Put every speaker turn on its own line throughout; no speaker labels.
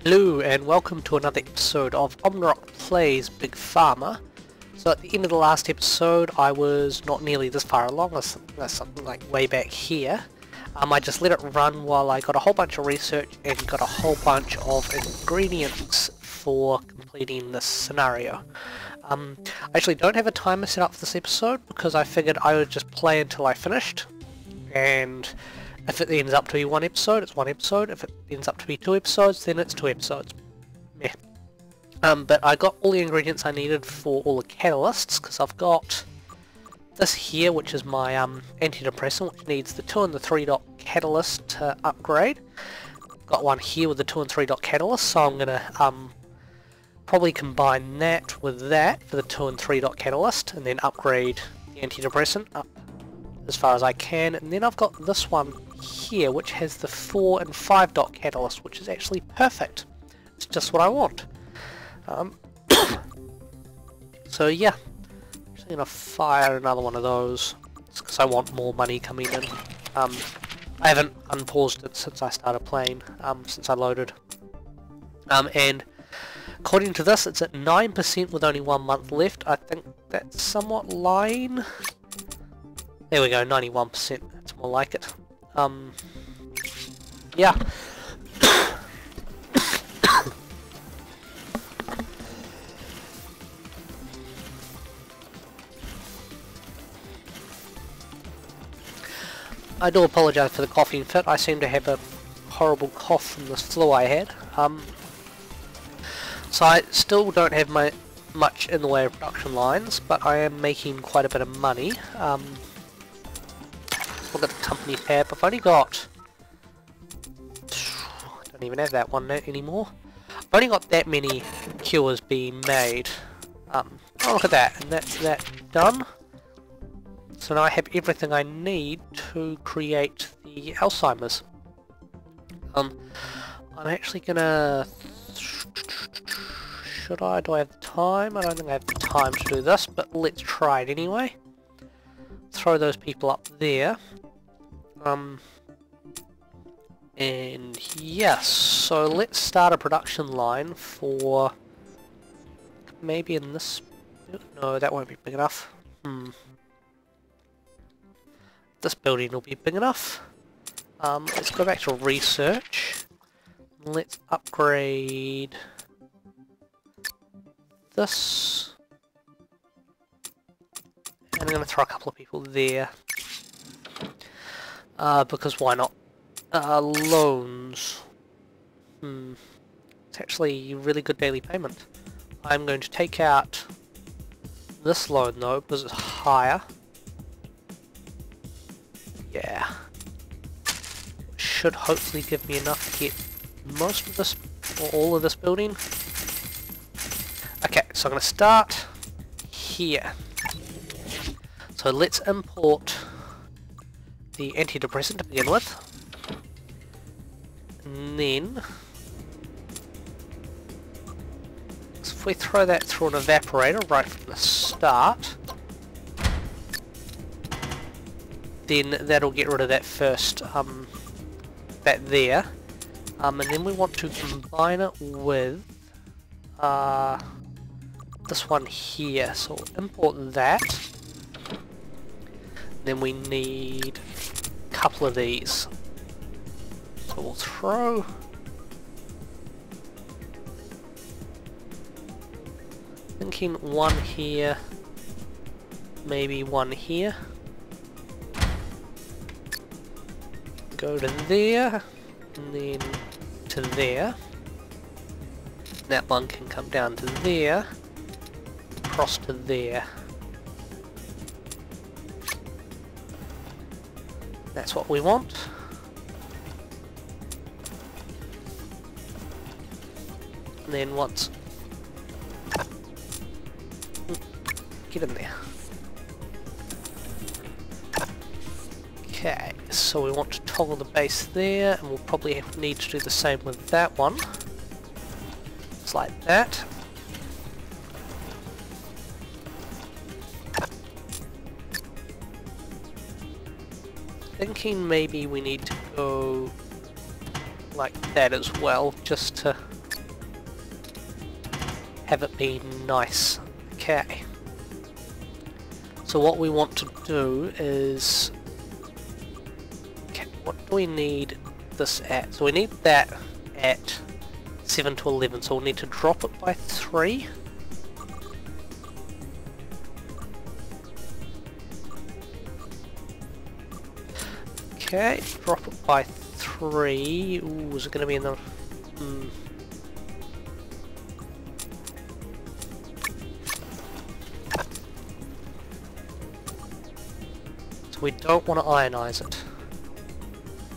Hello and welcome to another episode of Omnirach Plays Big Pharma. So at the end of the last episode I was not nearly this far along, that's something like way back here. I just let it run while I got a whole bunch of research and got a whole bunch of ingredients for completing this scenario. I actually don't have a timer set up for this episode because I figured I would just play until I finished, and if it ends up to be one episode, it's one episode. If it ends up to be 2 episodes, then it's 2 episodes. Yeah. But I got all the ingredients I needed for all the catalysts, because I've got this here, which is my antidepressant, which needs the 2 and the 3 dot catalyst to upgrade. Got one here with the 2 and 3 dot catalyst, so I'm gonna probably combine that with that for the 2 and 3 dot catalyst, and then upgrade the antidepressant up as far as I can. And then I've got this one here which has the 4 and 5 dot catalyst, which is actually perfect. It's just what I want. So yeah, I'm just gonna fire another one of those because I want more money coming in. I haven't unpaused it since I started playing, since I loaded. And according to this, it's at 9% with only 1 month left. I think that's somewhat lying. There we go, 91%. That's more like it. Yeah. I do apologise for the coughing fit. I seem to have a horrible cough from this flu I had. So I still don't have much in the way of production lines, but I am making quite a bit of money. Look at the company tab. I've only got... I don't even have that one anymore. I've only got that many cures being made. Oh, look at that. And that's that done. So now I have everything I need to create the Alzheimer's. I'm actually gonna... Should I? Do I have the time? I don't think I have the time to do this, but let's try it anyway. Throw those people up there. And yes, so let's start a production line for maybe in this... No, that won't be big enough. This building will be big enough. Let's go back to research. Let's upgrade this. And I'm going to throw a couple of people there. Because why not? Loans. It's actually a really good daily payment. I'm going to take out this loan though, because it's higher. Yeah. Should hopefully give me enough to get most of this, or all of this building. Okay, so I'm going to start here. So let's import the antidepressant to begin with. And then, so if we throw that through an evaporator right from the start, then that'll get rid of that first, that there. And then we want to combine it with this one here. So we'll import that. Then we need a couple of these. So we'll throw... Thinking one here, maybe one here. Go to there, and then to there. That one can come down to there, across to there. That's what we want. And then once... Get in there. Okay, so we want to toggle the base there, and we'll probably need to do the same with that one. Just like that. Thinking maybe we need to go like that as well, just to have it be nice. Okay. So what we want to do is... Okay, what do we need this at? So we need that at 7 to 11, so we'll need to drop it by 3. Okay, drop it by 3. Ooh, is it going to be in the... So we don't want to ionize it.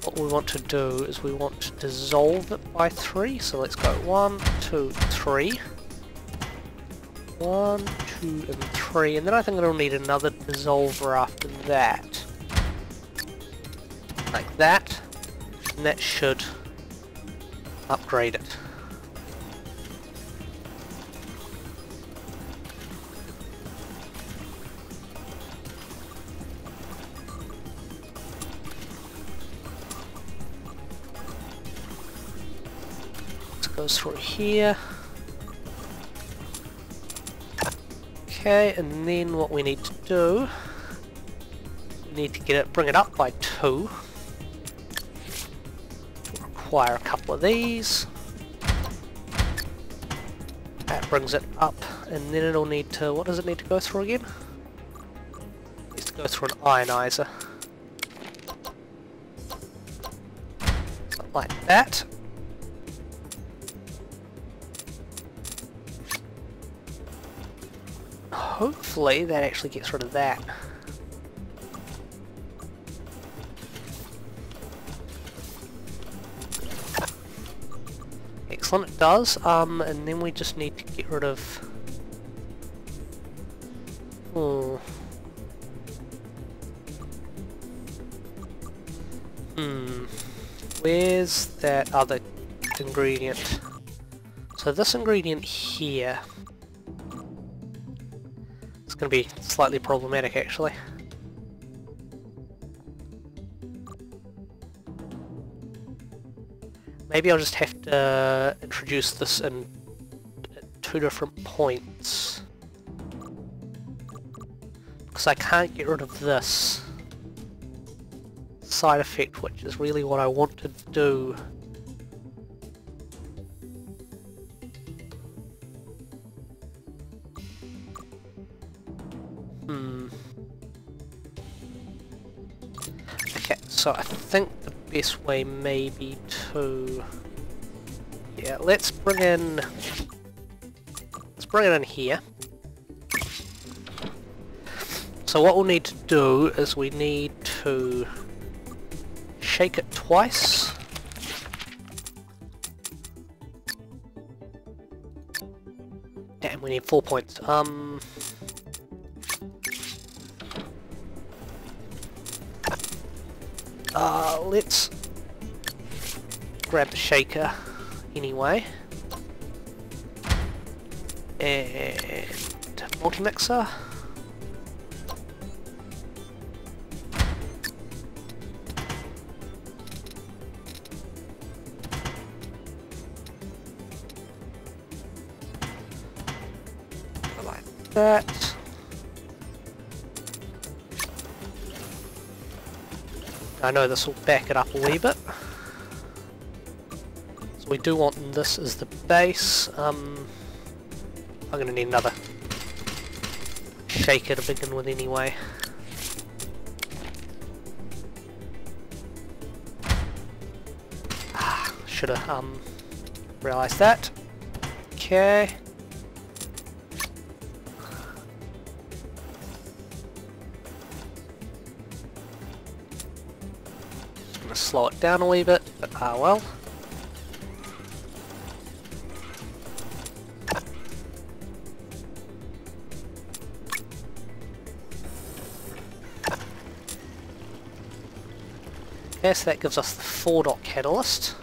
What we want to do is we want to dissolve it by 3. So let's go 1, 2, 3. 1, 2, and 3. And then I think it'll need another dissolver after that. Like that. And that should upgrade it. Goes through here. Okay, and then what we need to do, we need to get it, bring it up by 2. Require a couple of these. That brings it up, and then it'll need to, what does it need to go through again? It needs to go through an ionizer. Something like that. Hopefully that actually gets rid of that. Excellent, it does. And then we just need to get rid of... Where's that other ingredient? So this ingredient here... Going to be slightly problematic actually. Maybe I'll just have to introduce this in at 2 different points, because I can't get rid of this side effect, which is really what I want to do. Okay, so I think the best way may be to... Yeah, let's bring it in here. So what we'll need to do is we need to shake it twice. Damn, we need 4 points. Let's grab the shaker anyway. And multi-mixer. Like that. I know this will back it up a wee bit. So we do want this as the base. I'm going to need another shaker to begin with anyway. Should have realised that. Okay. Slow it down a wee bit, but well. Okay, so that gives us the 4-dot catalyst.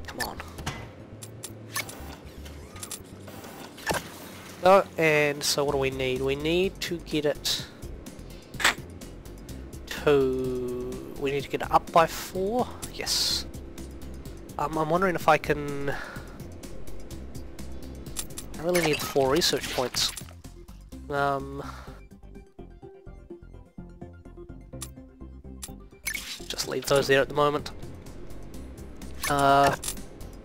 Come on. Oh, and so what do we need? We need to get it to... we need to get it up by 4. Yes. I'm wondering if I can... I really need 4 research points. Just leave those there at the moment.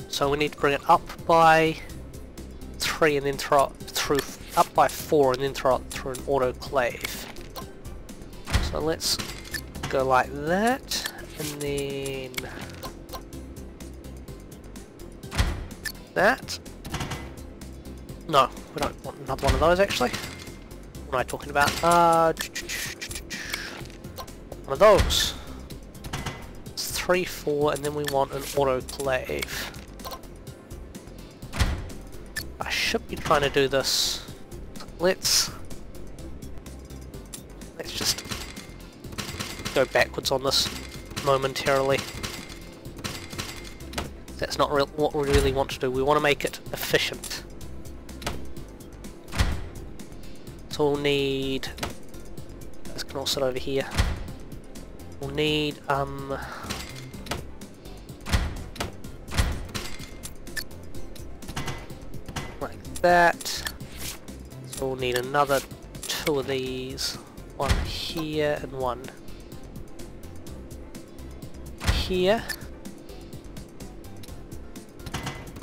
So we need to bring it up by 3 and then throw it through, up by 4 and then throw it through an autoclave. So let's go like that, and then that. No, we don't want another one of those actually. What am I talking about? One of those. It's 3, 4, and then we want an autoclave. I should be trying to do this. Let's just go backwards on this momentarily. That's not what we really want to do. We want to make it efficient. So we'll need... this can all sit over here. We'll need like that. So we'll need another 2 of these. One here and one here.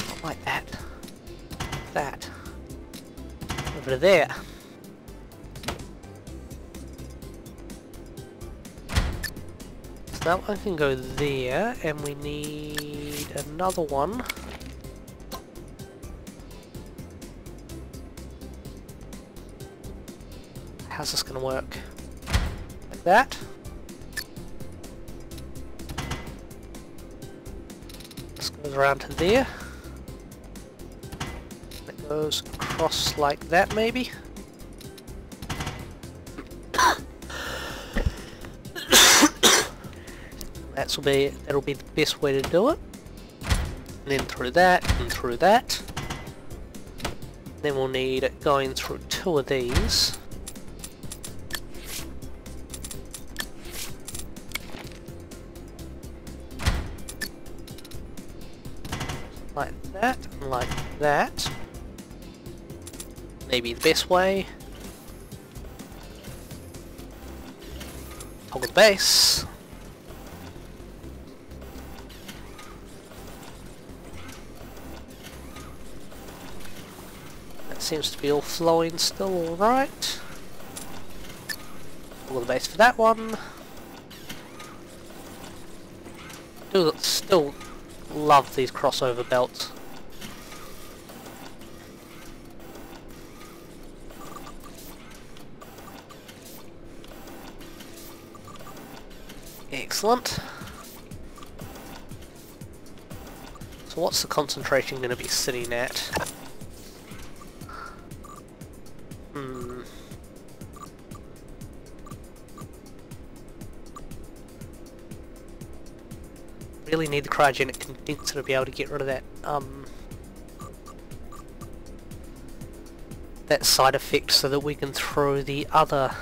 Not like that. That. Over to there. So that one can go there, and we need another one. How's this gonna work? Like that. This goes around to there. It goes across like that, maybe. That'll be the best way to do it. And then through that, and through that. Then we'll need it going through 2 of these. Like that, and like that. Maybe the best way. Toggle the base. That seems to be all flowing still alright. Toggle the base for that one. Still love these crossover belts. Excellent. So what's the concentration going to be sitting at? Really need the cryogenic condenser to be able to get rid of that that side effect, so that we can throw the other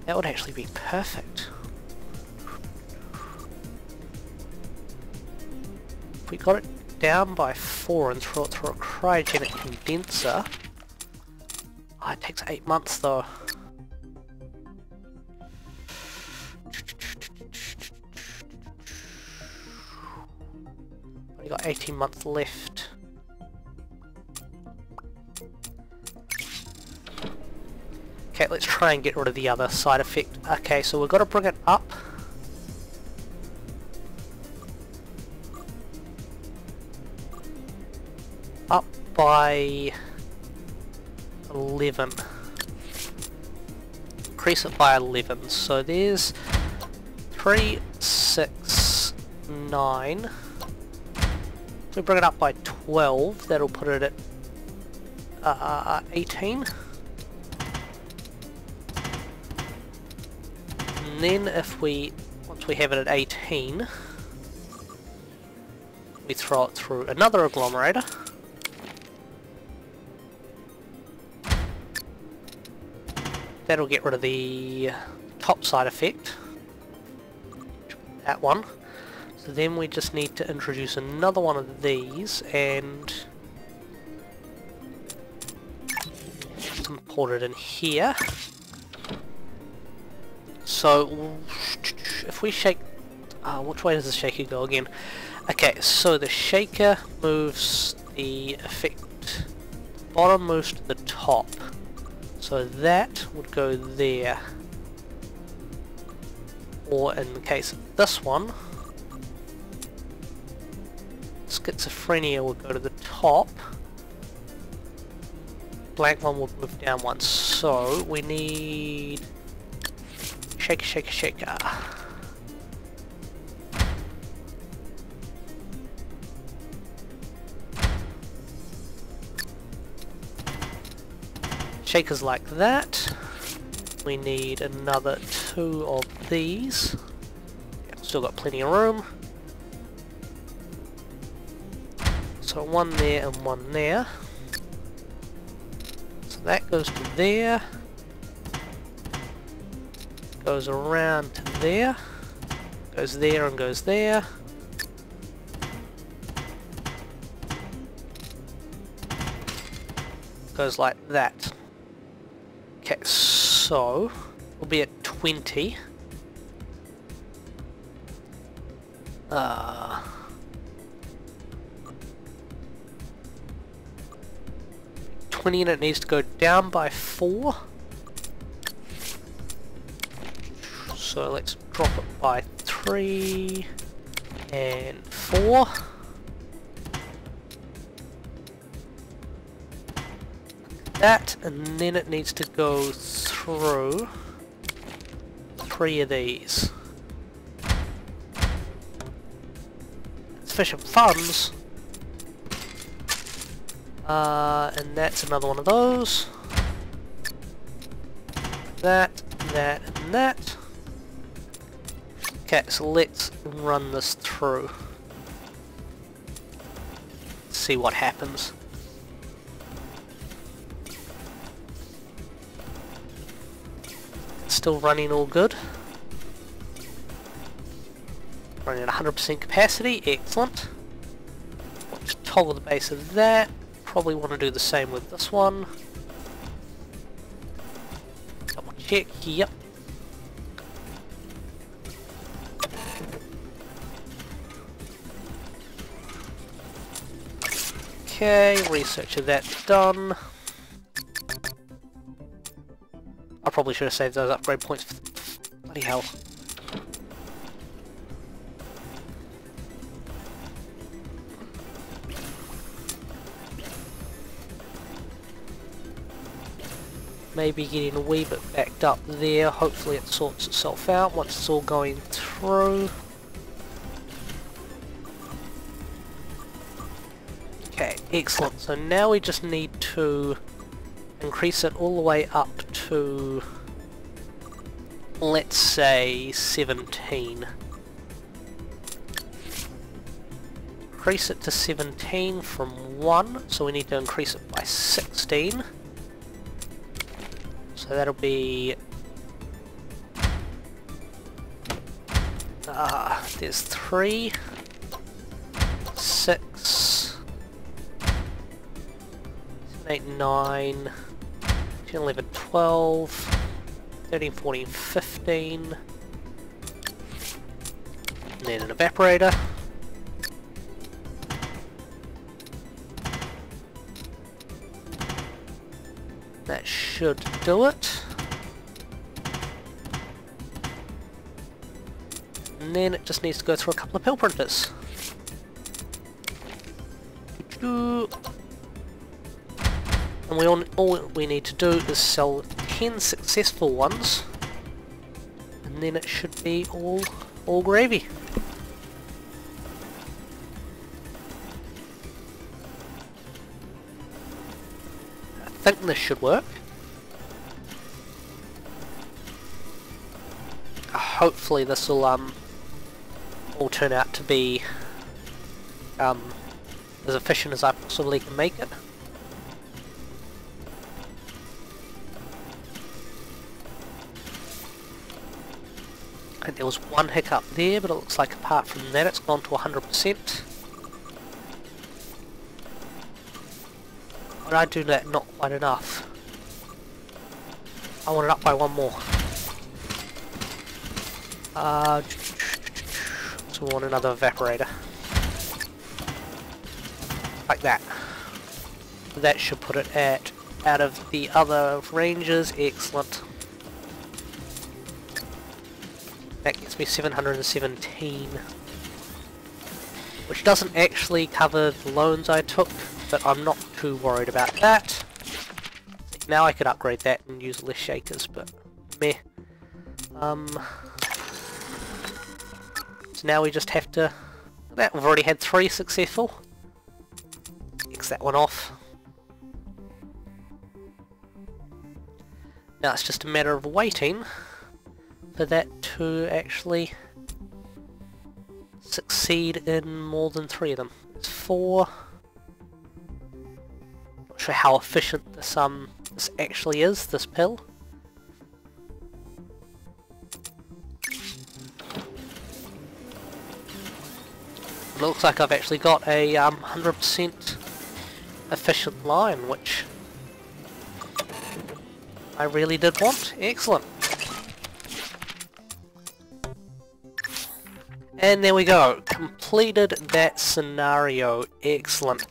that would actually be perfect. If we got it down by 4 and throw it through a cryogenic condenser. Oh, it takes 8 months though. Only got 18 months left. Okay, let's try and get rid of the other side effect. Okay, so we've got to bring it up. Up by 11. Increase it by 11. So there's 3, 6, 9. If we bring it up by 12, that'll put it at 18. And then once we have it at 18, we throw it through another agglomerator. that'll get rid of the top side effect. That one. So then we just need to introduce another one of these and just import it in here. So if we shake, which way does the shaker go again? Okay, so the shaker moves the effect, bottom moves to the top. So that would go there. Or in the case of this one, schizophrenia would go to the top. Blank one would move down one. So we need shaker, shaker, shaker. Shakers like that. We need another 2 of these. Still got plenty of room. So 1 there and 1 there. So that goes to there. Goes around to there. Goes there and goes there. Goes like that. Okay, so we'll be at 20. 20 and it needs to go down by 4. So let's drop it by 3 and 4. That, and then it needs to go through 3 of these. Sufficient funds. And that's another one of those. That, that, and that. Okay, so let's run this through. See what happens. Still running all good. Running at 100% capacity, excellent. We'll just toggle the base of that. Probably want to do the same with this one. Double check, yep. Okay, research of that done. I probably should have saved those upgrade points for bloody hell. Maybe getting a wee bit backed up there. Hopefully it sorts itself out once it's all going through. Okay, excellent. So now we just need to increase it all the way up to, let's say, 17. Increase it to 17 from 1, so we need to increase it by 16. So that'll be... there's 3, 6, 8, 9, 10, 11, 12, 13, 14, 15, and then an evaporator. That should do it. And then it just needs to go through a couple of pill printers. And all we need to do is sell 10 successful ones, and then it should be all gravy. I think this should work. Hopefully this will all turn out to be as efficient as I possibly can make it. And there was one hiccup there, but it looks like apart from that it's gone to 100%. Why did I do that? Not quite enough. I want it up by one more. So we want another evaporator. Like that. That should put it at out of the other ranges. Excellent. That gets me 717. Which doesn't actually cover the loans I took, but I'm not too worried about that. Now I could upgrade that and use less shakers, but meh. So now we just have to... That we've already had 3 successful. X that one off. Now it's just a matter of waiting for that to actually succeed in more than 3 of them. There's 4. Not sure how efficient this actually is, this pill. It looks like I've actually got a 100% efficient line, which I really did want. Excellent. And there we go. Completed that scenario. Excellent.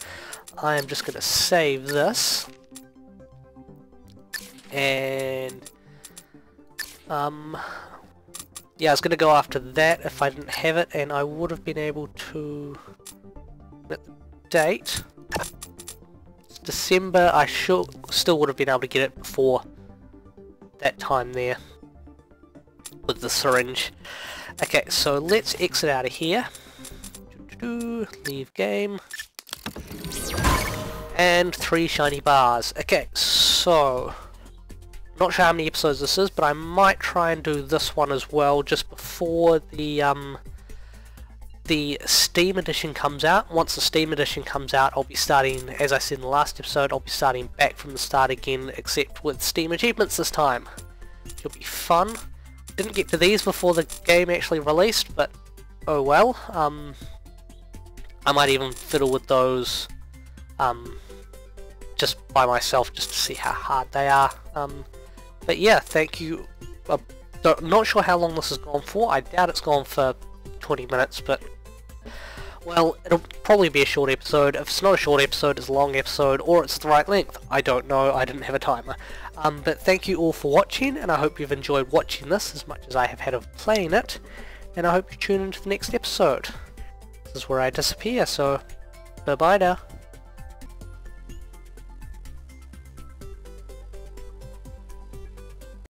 I am just going to save this. And yeah, I was going to go after that if I didn't have it, and I would have been able to... At the date, it's December. I still would have been able to get it before that time there with the syringe. Okay, so let's exit out of here. Leave game. And 3 shiny bars. Okay, so... Not sure how many episodes this is, but I might try and do this one as well just before the Steam edition comes out. Once the Steam edition comes out, I'll be starting, as I said in the last episode, I'll be starting back from the start again, except with Steam achievements this time. It'll be fun. Didn't get to these before the game actually released, but oh well. I might even fiddle with those just by myself, just to see how hard they are. But yeah, thank you. Not sure how long this has gone for. I doubt it's gone for 20 minutes, but well, it'll probably be a short episode. If it's not a short episode, it's a long episode, or it's the right length. I don't know. I didn't have a timer. But thank you all for watching, and I hope you've enjoyed watching this as much as I have had of playing it, and I hope you tune into the next episode. This is where I disappear, so bye-bye now.